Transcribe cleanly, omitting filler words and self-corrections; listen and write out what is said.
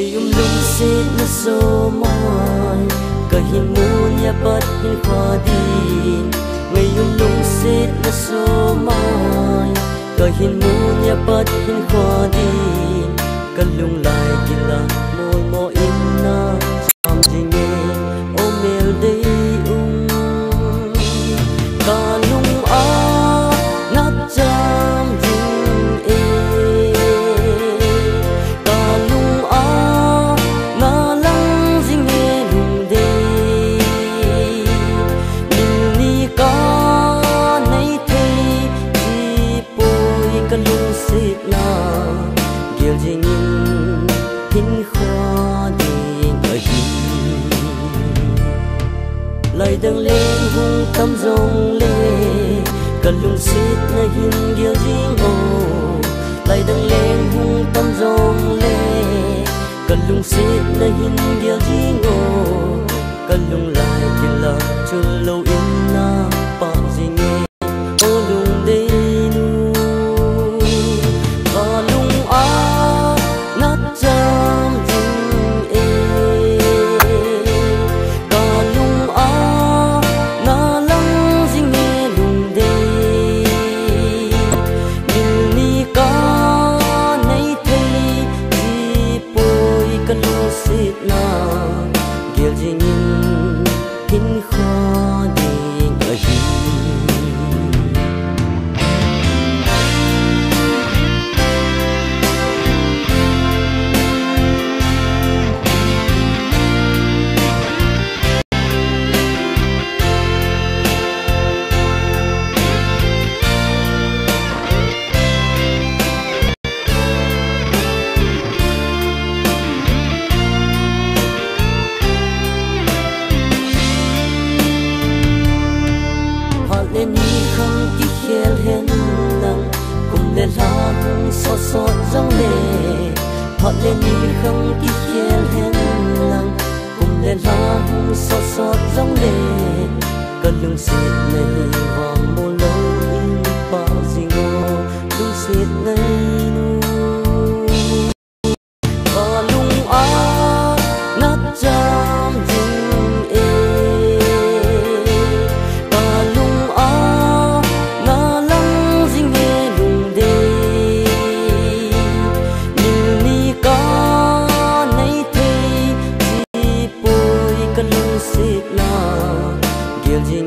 ngày lung xít nó số mỏi cả hin muôn ya bắt hin khoa đi ngày lung xít nó số mỏi cả hin muôn ya bắt hin khoa đi cả lung lại kia là môi môi in na chạm gì nghe ôm mèo đây cả lung á nát chạm dinh e cả lung á na lăng dinh nghe lung đây mình đi cả nay thấy chỉ bồi cả lung xịt na kiểu gì nhìn hin khoa đi ở lại đang lên hung tâm rong lê cần lung xít na hin kiểu gì ngô lại đang lên hung tâm rong lê cần lung xít na hin kiểu gì ngô cần lung lại kia là chưa lâu in na bạn gì nghe ô lung đây nu và lung á nát chạm dinh e cả lung á na lăng dinh nghe lung đây mình đi cả nay thấy chỉ bồi cả lung xịt na kiểu gì nhìn hin khoa đi ở lên đi không chỉ khéo hen nắng cùng lên lang xót xót rong lệ họ lên đi không chỉ khéo hen nắng cùng lên lang xót xót rong lệ cần lung xịt này vòng mô lâu in bao gì ngô lung xịt này nu và lung á nát chạm dinh e kiểu gì